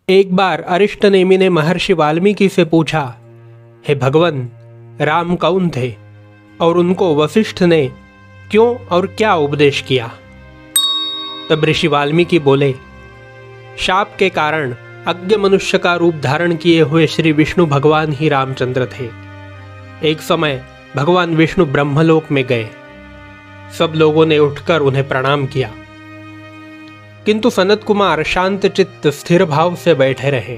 एक बार अरिष्टनेमि ने महर्षि वाल्मीकि से पूछा, हे भगवान, राम कौन थे और उनको वशिष्ठ ने क्यों और क्या उपदेश किया? तब ऋषि वाल्मीकि बोले, शाप के कारण अज्ञ मनुष्य का रूप धारण किए हुए श्री विष्णु भगवान ही रामचंद्र थे। एक समय भगवान विष्णु ब्रह्मलोक में गए। सब लोगों ने उठकर उन्हें प्रणाम किया, किंतु सनत कुमार शांत चित्त स्थिर भाव से बैठे रहे।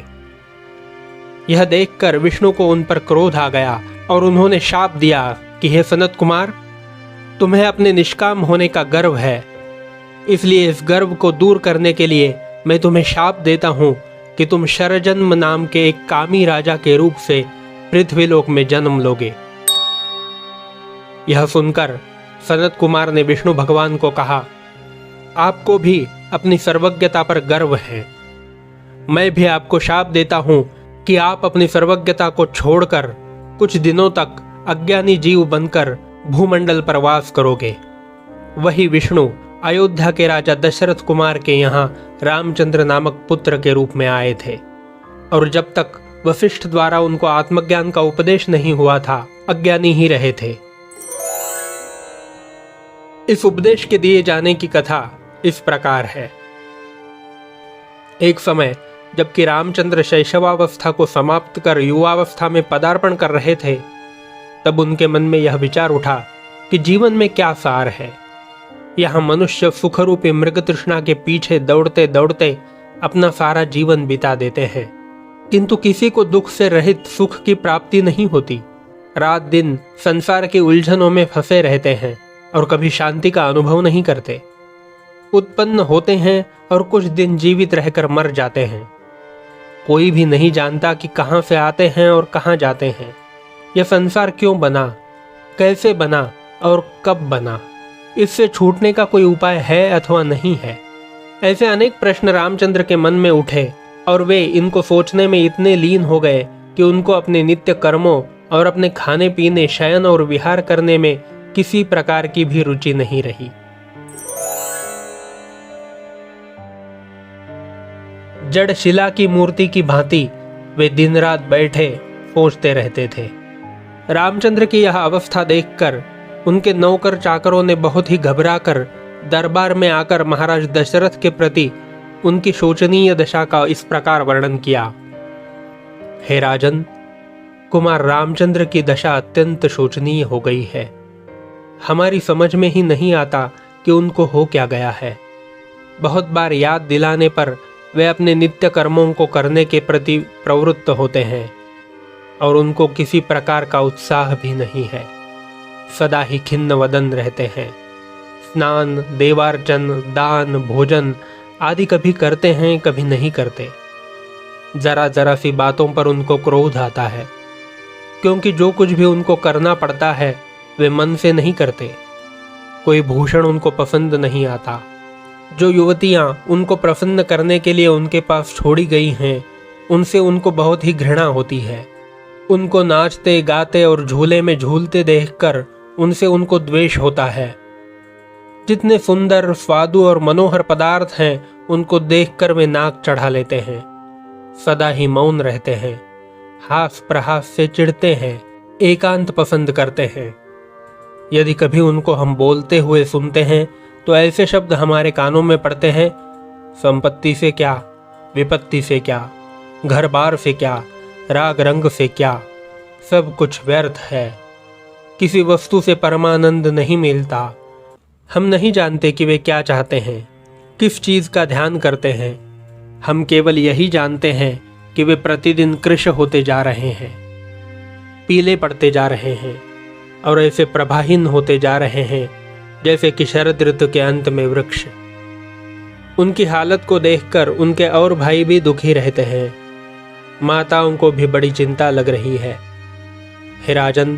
यह देखकर विष्णु को उन पर क्रोध आ गया और उन्होंने शाप दिया कि हे सनत कुमार, तुम्हें अपने निष्काम होने का गर्व है, इसलिए इस गर्व को दूर करने के लिए मैं तुम्हें शाप देता हूं कि तुम शरजन्म नाम के एक कामी राजा के रूप से पृथ्वीलोक में जन्म लोगे। यह सुनकर सनत कुमार ने विष्णु भगवान को कहा, आपको भी अपनी सर्वज्ञता पर गर्व है। मैं भी आपको शाप देता हूं कि आप अपनी सर्वज्ञता को छोड़कर कुछ दिनों तक अज्ञानी जीव बनकर भूमंडल पर वास करोगे। वही विष्णु अयोध्या के राजा दशरथ कुमार के यहाँ रामचंद्र नामक पुत्र के रूप में आए थे, और जब तक वशिष्ठ द्वारा उनको आत्मज्ञान का उपदेश नहीं हुआ था, अज्ञानी ही रहे थे। इस उपदेश के दिए जाने की कथा इस प्रकार है। एक समय जबकि रामचंद्र शैशवावस्था को समाप्त कर युवावस्था में पदार्पण कर रहे थे, तब उनके मन में यह विचार उठा कि जीवन में क्या सार है। यहाँ मनुष्य सुखरूपी मृग तृष्णा के पीछे दौड़ते दौड़ते अपना सारा जीवन बिता देते हैं, किंतु किसी को दुख से रहित सुख की प्राप्ति नहीं होती। रात दिन संसार की उलझनों में फंसे रहते हैं और कभी शांति का अनुभव नहीं करते। उत्पन्न होते हैं और कुछ दिन जीवित रहकर मर जाते हैं। कोई भी नहीं जानता कि कहाँ से आते हैं और कहाँ जाते हैं। यह संसार क्यों बना, कैसे बना और कब बना, इससे छूटने का कोई उपाय है अथवा नहीं है। ऐसे अनेक प्रश्न रामचंद्र के मन में उठे और वे इनको सोचने में इतने लीन हो गए कि उनको अपने नित्य कर्मों और अपने खाने पीने, शयन और विहार करने में किसी प्रकार की भी रुचि नहीं रही। जड़ शिला की मूर्ति की भांति वे दिन रात बैठे सोचते रहते थे। रामचंद्र की यह अवस्था देखकर उनके नौकर चाकरों ने बहुत ही घबराकर दरबार में आकर महाराज दशरथ के प्रति उनकी शोचनीय दशा का इस प्रकार वर्णन किया। हे राजन, कुमार रामचंद्र की दशा अत्यंत शोचनीय हो गई है। हमारी समझ में ही नहीं आता कि उनको हो क्या गया है। बहुत बार याद दिलाने पर वे अपने नित्य कर्मों को करने के प्रति प्रवृत्त होते हैं और उनको किसी प्रकार का उत्साह भी नहीं है। सदा ही खिन्न वदन रहते हैं। स्नान, देवार्चन, दान, भोजन आदि कभी करते हैं, कभी नहीं करते। जरा जरा सी बातों पर उनको क्रोध आता है, क्योंकि जो कुछ भी उनको करना पड़ता है वे मन से नहीं करते। कोई भूषण उनको पसंद नहीं आता। जो युवतियां उनको प्रसन्न करने के लिए उनके पास छोड़ी गई हैं, उनसे उनको बहुत ही घृणा होती है। उनको नाचते गाते और झूले में झूलते देखकर उनसे उनको द्वेष होता है। जितने सुंदर, स्वादु और मनोहर पदार्थ हैं, उनको देखकर वे नाक चढ़ा लेते हैं। सदा ही मौन रहते हैं, हास प्रहास से चिढ़ते हैं, एकांत पसंद करते हैं। यदि कभी उनको हम बोलते हुए सुनते हैं तो ऐसे शब्द हमारे कानों में पड़ते हैं, संपत्ति से क्या, विपत्ति से क्या, घर बार से क्या, राग रंग से क्या, सब कुछ व्यर्थ है। किसी वस्तु से परमानंद नहीं मिलता। हम नहीं जानते कि वे क्या चाहते हैं, किस चीज़ का ध्यान करते हैं। हम केवल यही जानते हैं कि वे प्रतिदिन कृश होते जा रहे हैं, पीले पड़ते जा रहे हैं और ऐसे प्रभाहीन होते जा रहे हैं जैसे कि शरद ऋतु के अंत में वृक्ष। उनकी हालत को देखकर उनके और भाई भी दुखी रहते हैं। माताओं को भी बड़ी चिंता लग रही है। हे राजन,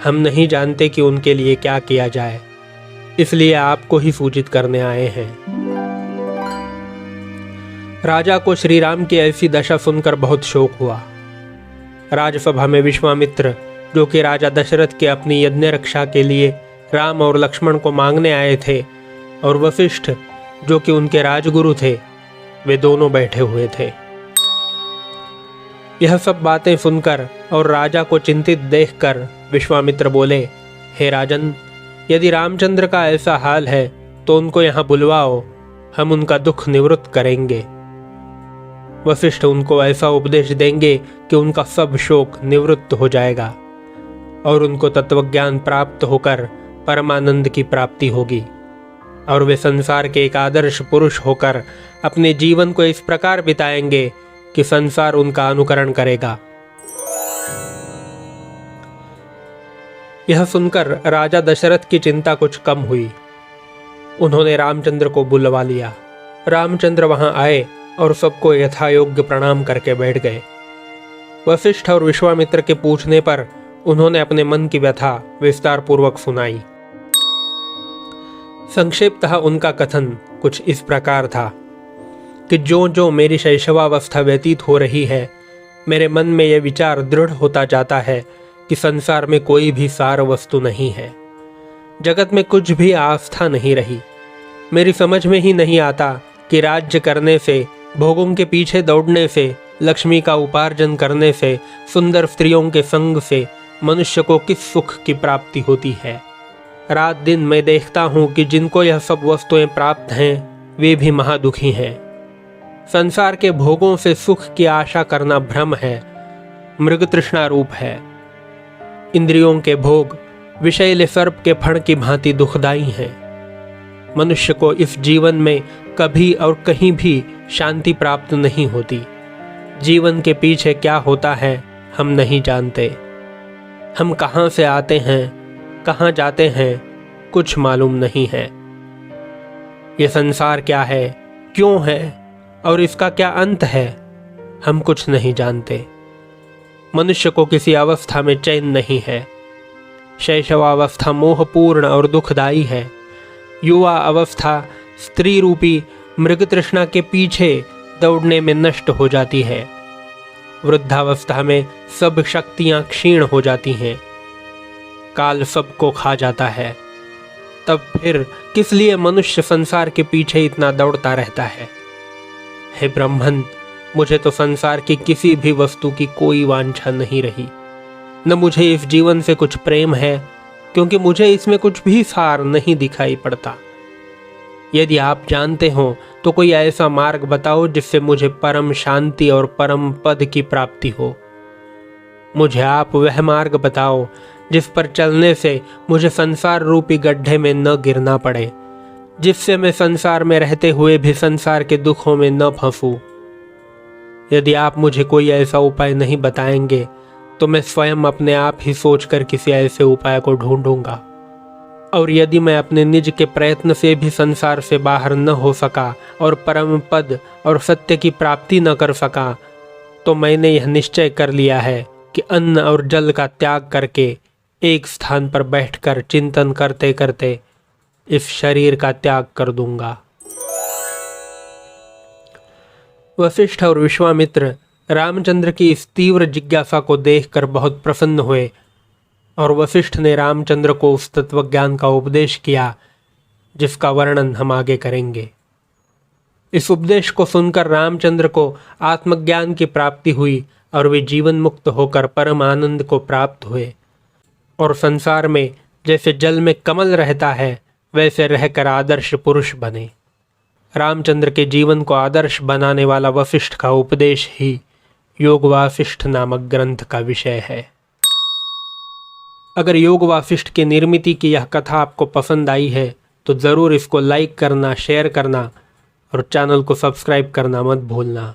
हम नहीं जानते कि उनके लिए क्या किया जाए, इसलिए आपको ही सूचित करने आए हैं। राजा को श्री राम की ऐसी दशा सुनकर बहुत शोक हुआ। राजसभा में विश्वामित्र, जो कि राजा दशरथ के अपनी यज्ञ रक्षा के लिए राम और लक्ष्मण को मांगने आए थे, और वशिष्ठ, जो कि उनके राजगुरु थे, वे दोनों बैठे हुए थे। यह सब बातें सुनकर और राजा को चिंतित देखकर विश्वामित्र बोले, हे राजन, यदि रामचंद्र का ऐसा हाल है तो उनको यहाँ बुलवाओ, हम उनका दुख निवृत्त करेंगे। वशिष्ठ उनको ऐसा उपदेश देंगे कि उनका सब शोक निवृत्त हो जाएगा और उनको तत्वज्ञान प्राप्त होकर परमानंद की प्राप्ति होगी और वे संसार के एक आदर्श पुरुष होकर अपने जीवन को इस प्रकार बिताएंगे कि संसार उनका अनुकरण करेगा। यह सुनकर राजा दशरथ की चिंता कुछ कम हुई। उन्होंने रामचंद्र को बुलवा लिया। रामचंद्र वहां आए और सबको यथायोग्य प्रणाम करके बैठ गए। वशिष्ठ और विश्वामित्र के पूछने पर उन्होंने अपने मन की व्यथा विस्तार पूर्वक सुनाई। संक्षिप्तः उनका कथन कुछ इस प्रकार था कि जो जो मेरी शैशवावस्था व्यतीत हो रही है, मेरे मन में यह विचार दृढ़ होता जाता है कि संसार में कोई भी सार वस्तु नहीं है, जगत में कुछ भी आस्था नहीं रही। मेरी समझ में ही नहीं आता कि राज्य करने से, भोगों के पीछे दौड़ने से, लक्ष्मी का उपार्जन करने से, सुंदर स्त्रियों के संग से मनुष्य को किस सुख की प्राप्ति होती है। रात दिन मैं देखता हूँ कि जिनको यह सब वस्तुएं प्राप्त हैं वे भी महादुखी हैं। संसार के भोगों से सुख की आशा करना भ्रम है, मृग तृष्णा रूप है। इंद्रियों के भोग विषैले सर्प के फण की भांति दुखदायी हैं। मनुष्य को इस जीवन में कभी और कहीं भी शांति प्राप्त नहीं होती। जीवन के पीछे क्या होता है हम नहीं जानते। हम कहाँ से आते हैं, कहाँ जाते हैं, कुछ मालूम नहीं है। ये संसार क्या है, क्यों है और इसका क्या अंत है, हम कुछ नहीं जानते। मनुष्य को किसी अवस्था में चैन नहीं है। शैशवावस्था मोहपूर्ण और दुखदायी है। युवा अवस्था स्त्री रूपी मृग तृष्णा के पीछे दौड़ने में नष्ट हो जाती है। वृद्धावस्था में सब शक्तियां क्षीण हो जाती हैं। काल सबको खा जाता है। तब फिर किस लिए मनुष्य संसार के पीछे इतना दौड़ता रहता है। हे ब्रह्मन, मुझे तो संसार की किसी भी वस्तु की कोई वांछा नहीं रही। न मुझे इस जीवन से कुछ प्रेम है, क्योंकि मुझे इसमें कुछ भी सार नहीं दिखाई पड़ता। यदि आप जानते हो तो कोई ऐसा मार्ग बताओ जिससे मुझे परम शांति और परम पद की प्राप्ति हो। मुझे आप वह मार्ग बताओ जिस पर चलने से मुझे संसार रूपी गड्ढे में न गिरना पड़े, जिससे मैं संसार में रहते हुए भी संसार के दुखों में न फंसूं। यदि आप मुझे कोई ऐसा उपाय नहीं बताएंगे तो मैं स्वयं अपने आप ही सोचकर किसी ऐसे उपाय को ढूंढूंगा। और यदि मैं अपने निज के प्रयत्न से भी संसार से बाहर न हो सका और परम पद और सत्य की प्राप्ति न कर सका, तो मैंने यह निश्चय कर लिया है कि अन्न और जल का त्याग करके एक स्थान पर बैठकर चिंतन करते करते इस शरीर का त्याग कर दूंगा। वशिष्ठ और विश्वामित्र रामचंद्र की इस तीव्र जिज्ञासा को देखकर बहुत प्रसन्न हुए और वशिष्ठ ने रामचंद्र को उस तत्वज्ञान का उपदेश किया जिसका वर्णन हम आगे करेंगे। इस उपदेश को सुनकर रामचंद्र को आत्मज्ञान की प्राप्ति हुई और वे जीवन मुक्त होकर परम आनंद को प्राप्त हुए और संसार में जैसे जल में कमल रहता है वैसे रहकर आदर्श पुरुष बने। रामचंद्र के जीवन को आदर्श बनाने वाला वशिष्ठ का उपदेश ही योग वासिष्ठ नामक ग्रंथ का विषय है। अगर योग वासिष्ठ की निर्मिति की यह कथा आपको पसंद आई है तो ज़रूर इसको लाइक करना, शेयर करना और चैनल को सब्सक्राइब करना मत भूलना।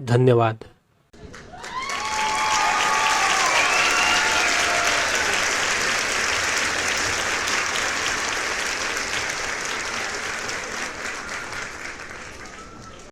धन्यवाद।